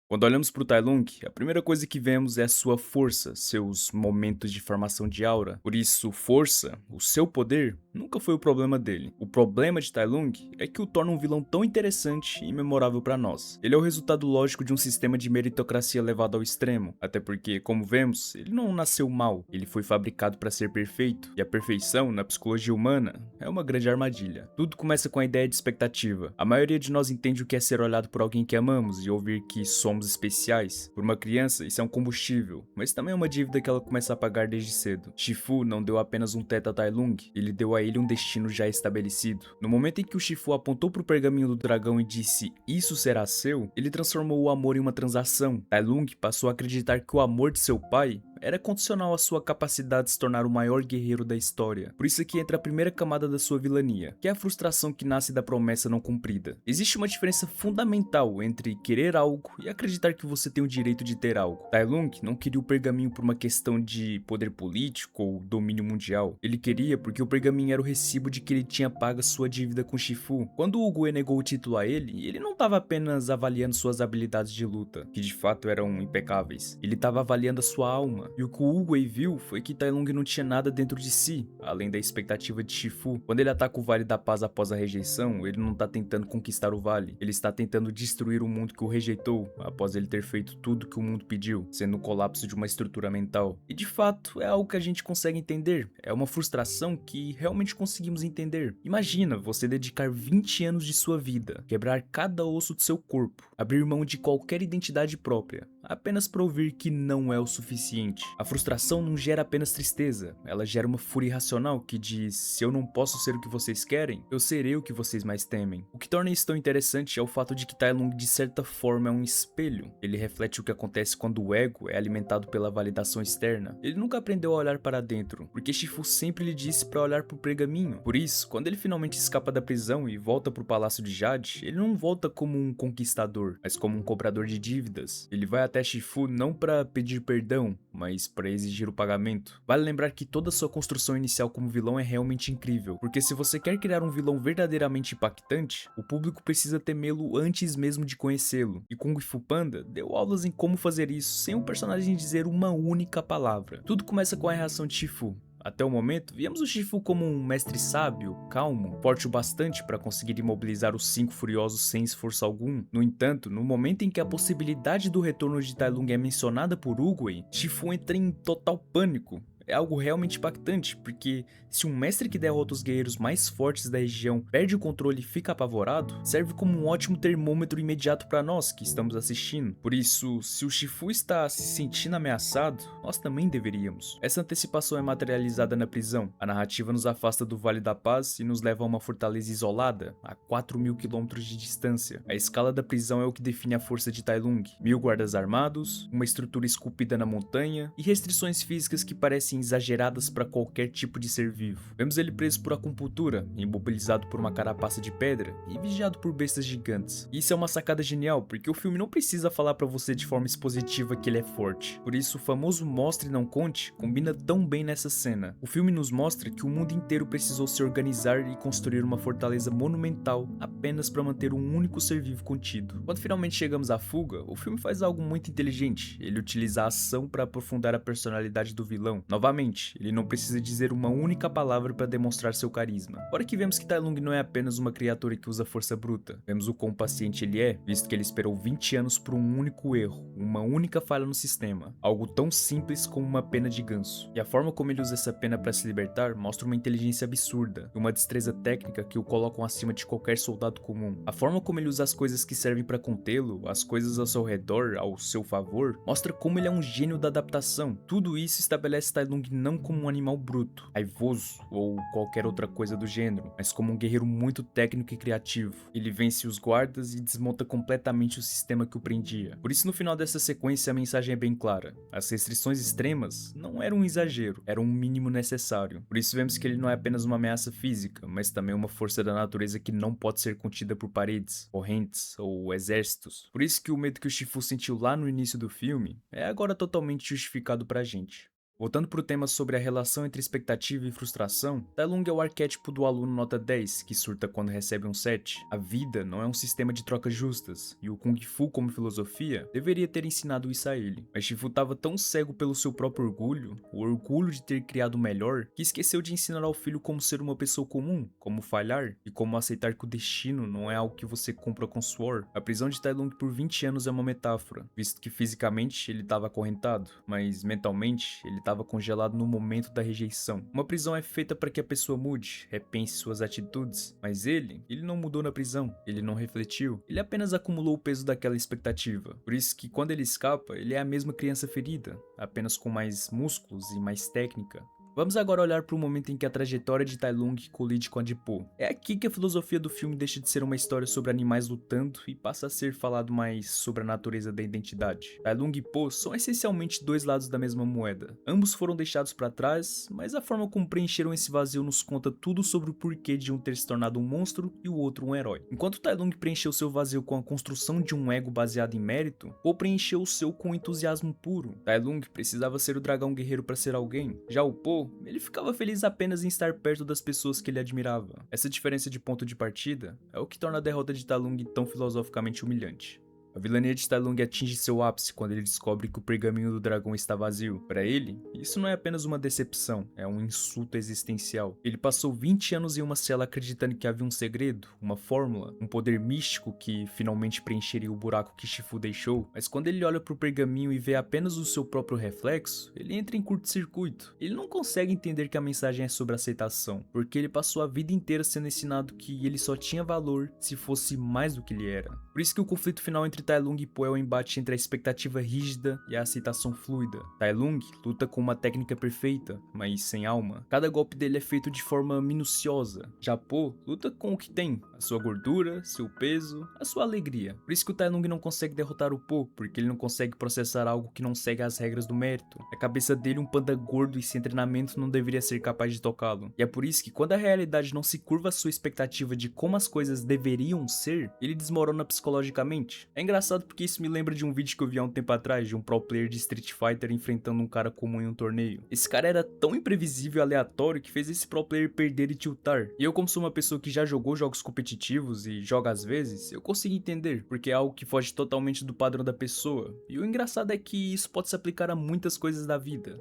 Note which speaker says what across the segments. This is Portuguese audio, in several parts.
Speaker 1: Quando olhamos para o Tai Lung, a primeira coisa que vemos é a sua força, seus momentos de formação de aura. Por isso, força, o seu poder, nunca foi o problema dele. O problema de Tai Lung é que o torna um vilão tão interessante e memorável para nós. Ele é o resultado lógico de um sistema de meritocracia levado ao extremo, até porque, como vemos, ele não nasceu mal, ele foi fabricado para ser perfeito, e a perfeição, na psicologia humana, é uma grande armadilha. Tudo começa com a ideia de expectativa. A maioria de nós entende o que é ser olhado por alguém que amamos e ouvir que somos especiais. Por uma criança, isso é um combustível, mas também é uma dívida que ela começa a pagar desde cedo. Shifu não deu apenas um teto a Tai Lung, ele deu a ele um destino já estabelecido. No momento em que o Shifu apontou para o pergaminho do dragão e disse, isso será seu, ele transformou o amor em uma transação. Tai Lung passou a acreditar que o amor de seu pai era condicional à sua capacidade de se tornar o maior guerreiro da história. Por isso aqui entra a primeira camada da sua vilania, que é a frustração que nasce da promessa não cumprida. Existe uma diferença fundamental entre querer algo e acreditar que você tem o direito de ter algo. Tai Lung não queria o pergaminho por uma questão de poder político ou domínio mundial. Ele queria porque o pergaminho era o recibo de que ele tinha pago a sua dívida com Shifu. Quando o Gue negou o título a ele não estava apenas avaliando suas habilidades de luta, que de fato eram impecáveis. Ele estava avaliando a sua alma. E o que o Wu-Wei viu foi que Tai Lung não tinha nada dentro de si, além da expectativa de Shifu. Quando ele ataca o Vale da Paz após a rejeição, ele não está tentando conquistar o Vale, ele está tentando destruir o mundo que o rejeitou, após ele ter feito tudo que o mundo pediu, sendo o colapso de uma estrutura mental. E de fato, é algo que a gente consegue entender, é uma frustração que realmente conseguimos entender. Imagina você dedicar 20 anos de sua vida, quebrar cada osso do seu corpo, abrir mão de qualquer identidade própria, apenas para ouvir que não é o suficiente. A frustração não gera apenas tristeza, ela gera uma fúria irracional que diz: se eu não posso ser o que vocês querem, eu serei o que vocês mais temem. O que torna isso tão interessante é o fato de que Tai Lung de certa forma é um espelho. Ele reflete o que acontece quando o ego é alimentado pela validação externa. Ele nunca aprendeu a olhar para dentro, porque Shifu sempre lhe disse para olhar para o pergaminho. Por isso, quando ele finalmente escapa da prisão e volta para o Palácio de Jade, ele não volta como um conquistador, mas como um cobrador de dívidas. Ele vai até Shifu não para pedir perdão, mas para exigir o pagamento. Vale lembrar que toda sua construção inicial como vilão é realmente incrível, porque se você quer criar um vilão verdadeiramente impactante, o público precisa temê-lo antes mesmo de conhecê-lo. E Kung Fu Panda deu aulas em como fazer isso sem um personagem dizer uma única palavra. Tudo começa com a reação de Shifu. Até o momento, víamos o Shifu como um mestre sábio, calmo, forte o bastante para conseguir imobilizar os 5 furiosos sem esforço algum. No entanto, no momento em que a possibilidade do retorno de Tai Lung é mencionada por Oogway, Shifu entra em total pânico. É algo realmente impactante, porque se um mestre que derrota os guerreiros mais fortes da região perde o controle e fica apavorado, serve como um ótimo termômetro imediato para nós que estamos assistindo. Por isso, se o Shifu está se sentindo ameaçado, nós também deveríamos. Essa antecipação é materializada na prisão. A narrativa nos afasta do Vale da Paz e nos leva a uma fortaleza isolada, a 4.000 quilômetros de distância. A escala da prisão é o que define a força de Tai Lung. 1.000 guardas armados, uma estrutura esculpida na montanha e restrições físicas que parecem exageradas para qualquer tipo de ser vivo. Vemos ele preso por acupuntura, imobilizado por uma carapaça de pedra e vigiado por bestas gigantes. Isso é uma sacada genial, porque o filme não precisa falar para você de forma expositiva que ele é forte. Por isso, o famoso mostre e não conte combina tão bem nessa cena. O filme nos mostra que o mundo inteiro precisou se organizar e construir uma fortaleza monumental apenas para manter um único ser vivo contido. Quando finalmente chegamos à fuga, o filme faz algo muito inteligente. Ele utiliza a ação para aprofundar a personalidade do vilão. Novamente, ele não precisa dizer uma única palavra para demonstrar seu carisma. Fora que vemos que Tai Lung não é apenas uma criatura que usa força bruta. Vemos o quão paciente ele é, visto que ele esperou 20 anos por um único erro, uma única falha no sistema. Algo tão simples como uma pena de ganso. E a forma como ele usa essa pena para se libertar mostra uma inteligência absurda e uma destreza técnica que o colocam acima de qualquer soldado comum. A forma como ele usa as coisas que servem para contê-lo, as coisas ao seu redor, ao seu favor, mostra como ele é um gênio da adaptação. Tudo isso estabelece Tai Lung não como um animal bruto, raivoso ou qualquer outra coisa do gênero, mas como um guerreiro muito técnico e criativo. Ele vence os guardas e desmonta completamente o sistema que o prendia. Por isso, no final dessa sequência, a mensagem é bem clara. As restrições extremas não eram um exagero, eram um mínimo necessário. Por isso vemos que ele não é apenas uma ameaça física, mas também uma força da natureza que não pode ser contida por paredes, correntes ou exércitos. Por isso que o medo que o Shifu sentiu lá no início do filme é agora totalmente justificado pra gente. Voltando para o tema sobre a relação entre expectativa e frustração, Tai Lung é o arquétipo do aluno nota 10 que surta quando recebe um 7. A vida não é um sistema de trocas justas, e o Kung Fu como filosofia deveria ter ensinado isso a ele. Mas Shifu estava tão cego pelo seu próprio orgulho, o orgulho de ter criado o melhor, que esqueceu de ensinar ao filho como ser uma pessoa comum, como falhar e como aceitar que o destino não é algo que você compra com suor. A prisão de Tai Lung por 20 anos é uma metáfora, visto que fisicamente ele estava acorrentado, mas mentalmente ele estava congelado no momento da rejeição. Uma prisão é feita para que a pessoa mude, repense suas atitudes, mas ele não mudou na prisão, ele não refletiu, ele apenas acumulou o peso daquela expectativa. Por isso que quando ele escapa, ele é a mesma criança ferida, apenas com mais músculos e mais técnica. Vamos agora olhar para o momento em que a trajetória de Tai Lung colide com a de Po. É aqui que a filosofia do filme deixa de ser uma história sobre animais lutando e passa a ser falado mais sobre a natureza da identidade. Tai Lung e Po são essencialmente dois lados da mesma moeda. Ambos foram deixados para trás, mas a forma como preencheram esse vazio nos conta tudo sobre o porquê de um ter se tornado um monstro e o outro um herói. Enquanto Tai Lung preencheu seu vazio com a construção de um ego baseado em mérito, Po preencheu o seu com entusiasmo puro. Tai Lung precisava ser o dragão guerreiro para ser alguém, já o Po ele ficava feliz apenas em estar perto das pessoas que ele admirava. Essa diferença de ponto de partida é o que torna a derrota de Tai Lung tão filosoficamente humilhante. A vilania de Tai Lung atinge seu ápice quando ele descobre que o pergaminho do dragão está vazio. Para ele, isso não é apenas uma decepção, é um insulto existencial. Ele passou 20 anos em uma cela acreditando que havia um segredo, uma fórmula, um poder místico que finalmente preencheria o buraco que Shifu deixou, mas quando ele olha para o pergaminho e vê apenas o seu próprio reflexo, ele entra em curto-circuito. Ele não consegue entender que a mensagem é sobre aceitação, porque ele passou a vida inteira sendo ensinado que ele só tinha valor se fosse mais do que ele era. Por isso que o conflito final entre Tai Lung e Po é o embate entre a expectativa rígida e a aceitação fluida. Tai Lung luta com uma técnica perfeita, mas sem alma. Cada golpe dele é feito de forma minuciosa. Já Po luta com o que tem, a sua gordura, seu peso, a sua alegria. Por isso que o Tai Lung não consegue derrotar o Po, porque ele não consegue processar algo que não segue as regras do mérito. A cabeça dele, um panda gordo e sem treinamento, não deveria ser capaz de tocá-lo. E é por isso que quando a realidade não se curva à sua expectativa de como as coisas deveriam ser, ele desmorona psicologicamente. É engraçado porque isso me lembra de um vídeo que eu vi há um tempo atrás, de um pro player de Street Fighter enfrentando um cara comum em um torneio. Esse cara era tão imprevisível e aleatório que fez esse pro player perder e tiltar. E eu, como sou uma pessoa que já jogou jogos competitivos e joga às vezes, eu consigo entender, porque é algo que foge totalmente do padrão da pessoa. E o engraçado é que isso pode se aplicar a muitas coisas da vida.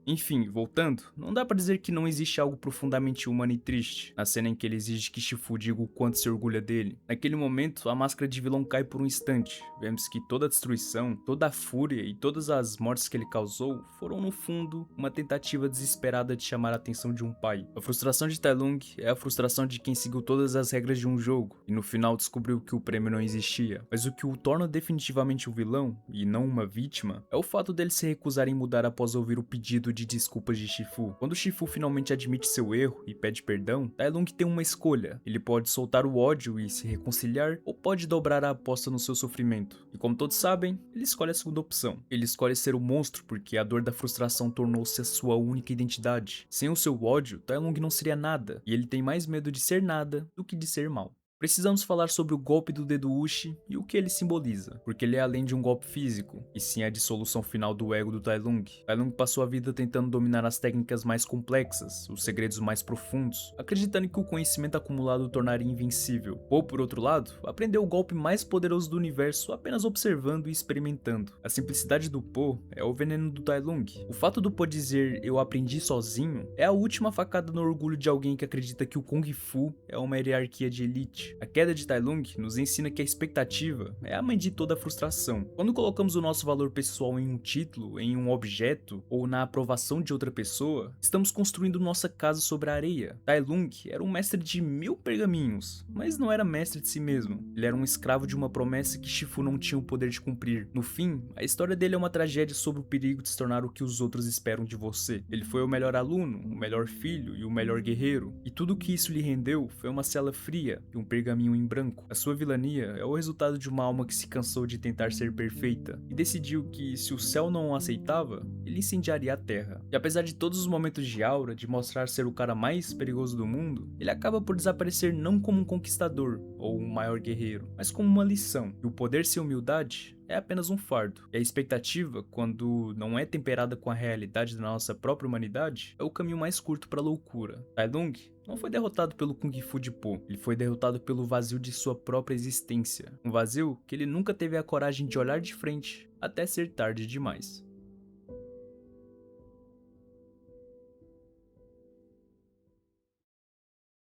Speaker 1: Enfim, voltando, não dá pra dizer que não existe algo profundamente humano e triste na cena em que ele exige que Shifu diga o quanto se orgulha dele. Naquele momento, a máscara de vilão cai por um instante. Vemos que toda a destruição, toda a fúria e todas as mortes que ele causou foram, no fundo, uma tentativa desesperada de chamar a atenção de um pai. A frustração de Tai Lung é a frustração de quem seguiu todas as regras de um jogo e no final descobriu que o prêmio não existia. Mas o que o torna definitivamente um vilão, e não uma vítima, é o fato dele se recusar em mudar após ouvir o pedido de desculpas de Shifu. Quando Shifu finalmente admite seu erro e pede perdão, Tai Lung tem uma escolha. Ele pode soltar o ódio e se reconciliar, ou pode dobrar a aposta no seu sofrimento. E como todos sabem, ele escolhe a segunda opção. Ele escolhe ser o monstro porque a dor da frustração tornou-se a sua única identidade. Sem o seu ódio, Tai Lung não seria nada, e ele tem mais medo de ser nada do que de ser mal. Precisamos falar sobre o golpe do dedo Uchi e o que ele simboliza, porque ele é além de um golpe físico, e sim a dissolução final do ego do Tai Lung. Tai Lung passou a vida tentando dominar as técnicas mais complexas, os segredos mais profundos, acreditando que o conhecimento acumulado o tornaria invencível. Po, por outro lado, aprendeu o golpe mais poderoso do universo apenas observando e experimentando. A simplicidade do Po é o veneno do Tai Lung. O fato do Po dizer "eu aprendi sozinho" é a última facada no orgulho de alguém que acredita que o Kung Fu é uma hierarquia de elite. A queda de Tai Lung nos ensina que a expectativa é a mãe de toda a frustração. Quando colocamos o nosso valor pessoal em um título, em um objeto ou na aprovação de outra pessoa, estamos construindo nossa casa sobre a areia. Tai Lung era um mestre de 1000 pergaminhos, mas não era mestre de si mesmo. Ele era um escravo de uma promessa que Shifu não tinha o poder de cumprir. No fim, a história dele é uma tragédia sobre o perigo de se tornar o que os outros esperam de você. Ele foi o melhor aluno, o melhor filho e o melhor guerreiro, e tudo o que isso lhe rendeu foi uma cela fria e um pergaminho em branco. A sua vilania é o resultado de uma alma que se cansou de tentar ser perfeita e decidiu que, se o céu não o aceitava, ele incendiaria a terra. E apesar de todos os momentos de aura, de mostrar ser o cara mais perigoso do mundo, ele acaba por desaparecer não como um conquistador ou um maior guerreiro, mas como uma lição. E o poder sem humildade é apenas um fardo. E a expectativa, quando não é temperada com a realidade da nossa própria humanidade, é o caminho mais curto para a loucura. Tai Lung não foi derrotado pelo Kung Fu de Po, ele foi derrotado pelo vazio de sua própria existência. Um vazio que ele nunca teve a coragem de olhar de frente, até ser tarde demais.